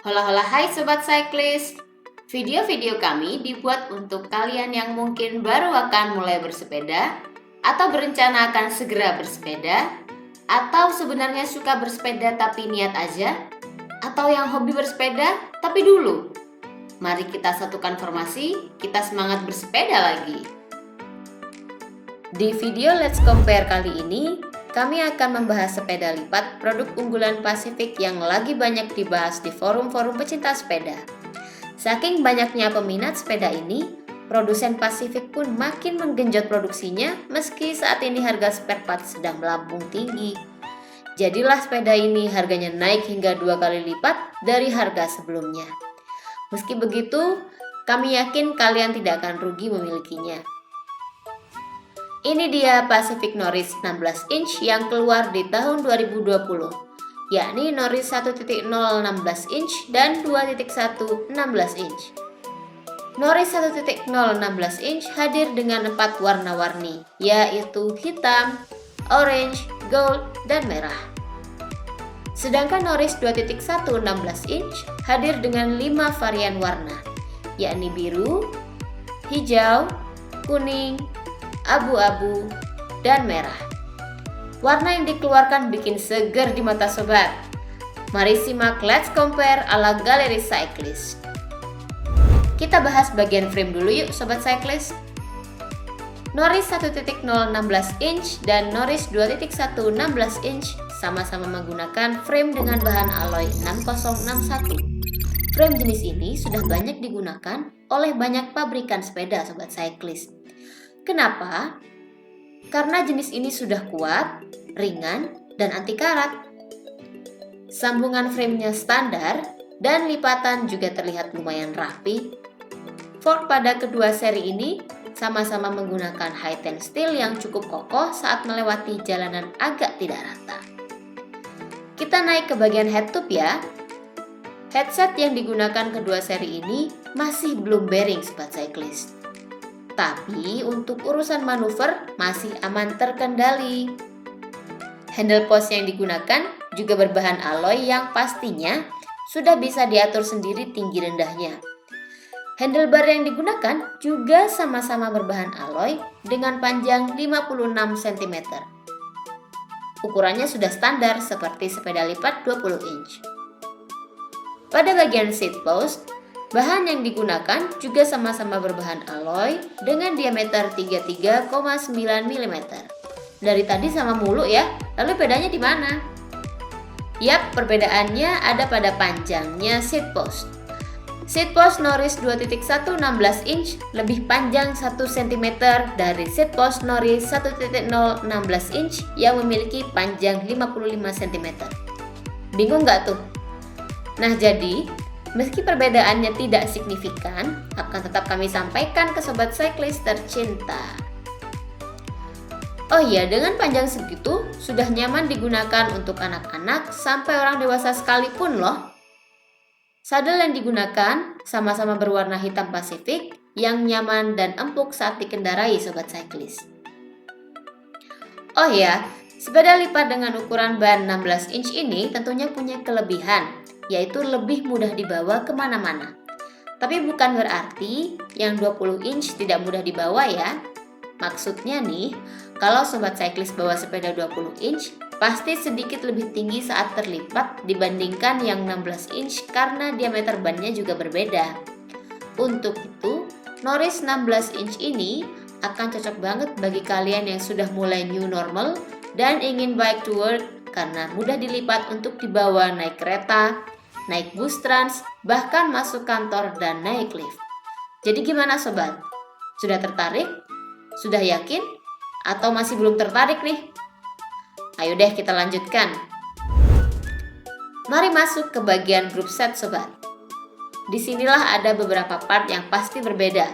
Hola hola hai Sobat Cyclist. Video-video kami dibuat untuk kalian yang mungkin baru akan mulai bersepeda, atau berencana akan segera bersepeda, atau sebenarnya suka bersepeda tapi niat aja, atau yang hobi bersepeda tapi dulu. Mari kita satukan formasi, kita semangat bersepeda lagi. Di video Let's Compare kali ini, kami akan membahas sepeda lipat produk unggulan Pasifik yang lagi banyak dibahas di forum-forum pecinta sepeda. Saking banyaknya peminat sepeda ini, produsen Pasifik pun makin menggenjot produksinya meski saat ini harga spare part sedang melambung tinggi. Jadilah sepeda ini harganya naik hingga 2 kali lipat dari harga sebelumnya. Meski begitu, kami yakin kalian tidak akan rugi memilikinya. Ini dia Pacific Norris 16 inch yang keluar di tahun 2020, yakni Norris 1.0 16 inch dan 2.1 16 inch. Norris 1.0 16 inch hadir dengan 4 warna-warni, yaitu hitam, orange, gold, dan merah. Sedangkan Norris 2.1 16 inch hadir dengan 5 varian warna, yakni biru, hijau, kuning, abu-abu, dan merah. Warna yang dikeluarkan bikin seger di mata sobat. Mari simak Let's Compare ala Galeri Cyclist. Kita bahas bagian frame dulu yuk sobat cyclist. Norris 1.0 16 inch dan Norris 2.1 16 inch sama-sama menggunakan frame dengan bahan alloy 6061. Frame jenis ini sudah banyak digunakan oleh banyak pabrikan sepeda sobat cyclist. Kenapa? Karena jenis ini sudah kuat, ringan, dan anti karat. Sambungan framenya standar dan lipatan juga terlihat lumayan rapi. Fork pada kedua seri ini sama-sama menggunakan high-ten steel yang cukup kokoh saat melewati jalanan agak tidak rata. Kita naik ke bagian head tube ya. Headset yang digunakan kedua seri ini masih belum bearing sobat cyclist. Tapi untuk urusan manuver masih aman terkendali. Handle post yang digunakan juga berbahan alloy yang pastinya sudah bisa diatur sendiri tinggi rendahnya. Handlebar yang digunakan juga sama-sama berbahan alloy dengan panjang 56 cm. Ukurannya sudah standar seperti sepeda lipat 20 inch. Pada bagian seat post, bahan yang digunakan juga sama-sama berbahan alloy dengan diameter 33,9 mm. Dari tadi sama mulu ya, lalu bedanya di mana? Yap, perbedaannya ada pada panjangnya seat post. Seat post Norris 2.1 16 inch lebih panjang 1 cm dari seat post Norris 1.0 16 inch yang memiliki panjang 55 cm. Bingung nggak tuh? Nah jadi, meski perbedaannya tidak signifikan, akan tetap kami sampaikan ke sobat cyclist tercinta. Oh iya, dengan panjang segitu sudah nyaman digunakan untuk anak-anak sampai orang dewasa sekalipun loh. Sadel yang digunakan sama-sama berwarna hitam Pasifik yang nyaman dan empuk saat dikendarai sobat cyclist. Oh ya, sepeda lipat dengan ukuran ban 16 inch ini tentunya punya kelebihan, yaitu lebih mudah dibawa kemana-mana. Tapi bukan berarti yang 20 inch tidak mudah dibawa ya. Maksudnya nih, kalau sobat cyclist bawa sepeda 20 inch, pasti sedikit lebih tinggi saat terlipat dibandingkan yang 16 inch karena diameter bannya juga berbeda. Untuk itu, Norris 16 inch ini akan cocok banget bagi kalian yang sudah mulai new normal dan ingin bike to work karena mudah dilipat untuk dibawa naik kereta, naik bus trans, bahkan masuk kantor dan naik lift. Jadi gimana sobat? Sudah tertarik? Sudah yakin? Atau masih belum tertarik nih? Ayo deh kita lanjutkan. Mari masuk ke bagian group set sobat. Disinilah ada beberapa part yang pasti berbeda.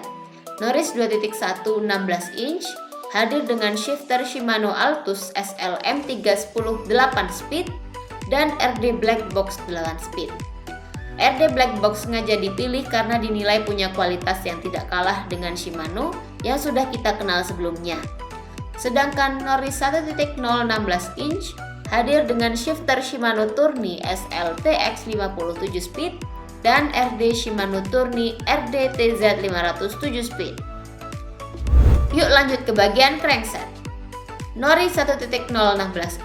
Norris 2.1 16 inch hadir dengan shifter Shimano Altus SLM 310 8 speed dan RD Black Box 8 speed. RD Black Box sengaja dipilih karena dinilai punya kualitas yang tidak kalah dengan Shimano yang sudah kita kenal sebelumnya. Sedangkan Norris 1.0 16 inch hadir dengan shifter Shimano Tourney SL TX57 speed dan RD Shimano Tourney RD TZ 500 7 speed. Yuk lanjut ke bagian crankset. Norris 1.0 16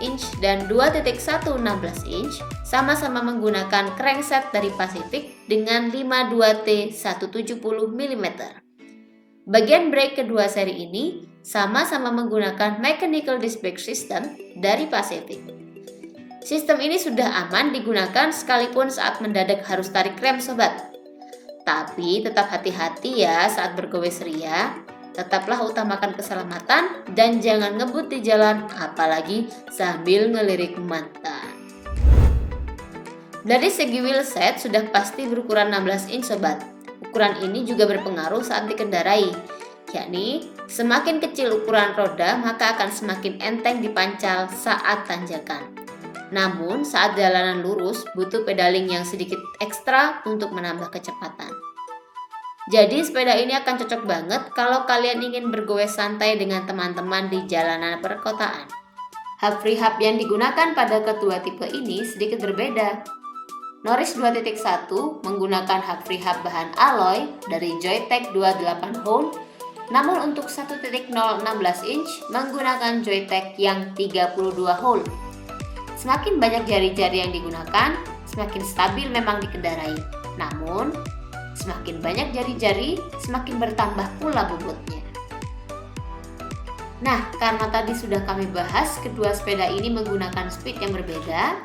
inch dan 2.1 16 inch sama-sama menggunakan crankset dari Pacific dengan 52T 170 mm. Bagian brake kedua seri ini sama-sama menggunakan mechanical disc brake system dari Pacific. Sistem ini sudah aman digunakan sekalipun saat mendadak harus tarik rem sobat. Tapi tetap hati-hati ya saat bergowes ria. Tetaplah utamakan keselamatan dan jangan ngebut di jalan, apalagi sambil ngelirik mantan. Dari segi wheelset sudah pasti berukuran 16 inch sobat. Ukuran ini juga berpengaruh saat dikendarai, yakni semakin kecil ukuran roda maka akan semakin enteng dipancal saat tanjakan. Namun saat jalanan lurus butuh pedaling yang sedikit ekstra untuk menambah kecepatan. Jadi sepeda ini akan cocok banget kalau kalian ingin bergoes santai dengan teman-teman di jalanan perkotaan. Hub free hub yang digunakan pada kedua tipe ini sedikit berbeda. Norris 2.1 menggunakan hub free hub bahan alloy dari Joyetech 28 hole, namun untuk 1.0 16 inch menggunakan Joyetech yang 32 hole. Semakin banyak jari-jari yang digunakan, semakin stabil memang dikendarai. Namun, semakin banyak jari-jari, semakin bertambah pula bobotnya. Nah, karena tadi sudah kami bahas kedua sepeda ini menggunakan speed yang berbeda,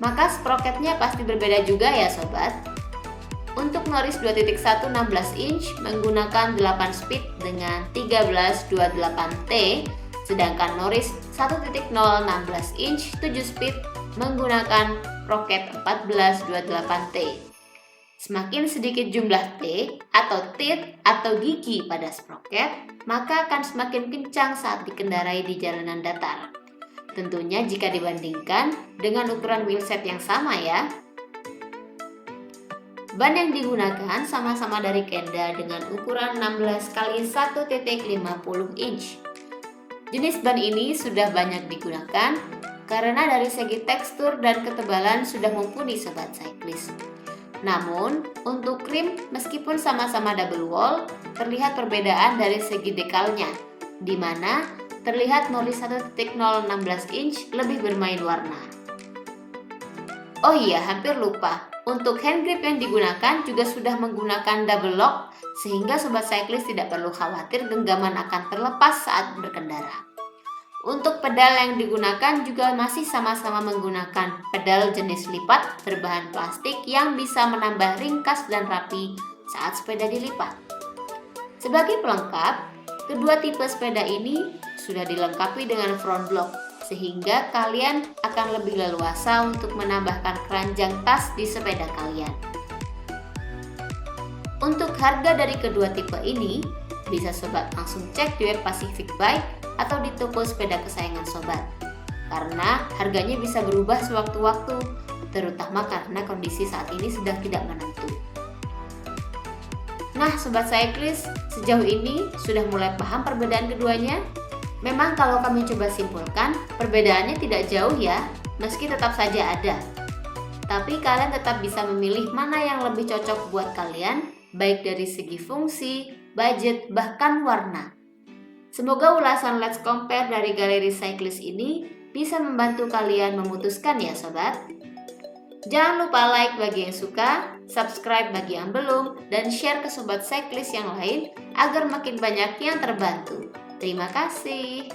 maka sprocketnya pasti berbeda juga ya sobat. Untuk Norris 2.1 16 inch menggunakan 8 speed dengan 1328T, sedangkan Norris 1.0 16 inch 7 speed menggunakan sprocket 1428T. Semakin sedikit jumlah T atau teeth atau gigi pada sprocket, maka akan semakin kencang saat dikendarai di jalanan datar. Tentunya jika dibandingkan dengan ukuran wheelset yang sama ya. Ban yang digunakan sama-sama dari Kenda dengan ukuran 16 x 1.50 inch. Jenis ban ini sudah banyak digunakan karena dari segi tekstur dan ketebalan sudah mumpuni sobat cyclist. Namun, untuk rim meskipun sama-sama double wall, terlihat perbedaan dari segi dekalnya, di mana terlihat Norris 1.0 16 inch lebih bermain warna. Oh iya, hampir lupa. Untuk hand grip yang digunakan juga sudah menggunakan double lock, sehingga sobat cyclist tidak perlu khawatir genggaman akan terlepas saat berkendara. Untuk pedal yang digunakan juga masih sama-sama menggunakan pedal jenis lipat berbahan plastik yang bisa menambah ringkas dan rapi saat sepeda dilipat. Sebagai pelengkap, kedua tipe sepeda ini sudah dilengkapi dengan front block, sehingga kalian akan lebih leluasa untuk menambahkan keranjang tas di sepeda kalian. Untuk harga dari kedua tipe ini, bisa sobat langsung cek di web Pacific Bike atau di toko sepeda kesayangan sobat, karena harganya bisa berubah sewaktu-waktu, terutama karena kondisi saat ini sedang tidak menentu. Nah sobat cyclist, sejauh ini sudah mulai paham perbedaan keduanya? Memang kalau kami coba simpulkan, perbedaannya tidak jauh ya, meski tetap saja ada. Tapi kalian tetap bisa memilih mana yang lebih cocok buat kalian, baik dari segi fungsi, budget, bahkan warna. Semoga ulasan Let's Compare dari Galeri Cyclist ini bisa membantu kalian memutuskan ya sobat. Jangan lupa like bagi yang suka, subscribe bagi yang belum, dan share ke sobat cyclist yang lain agar makin banyak yang terbantu. Terima kasih.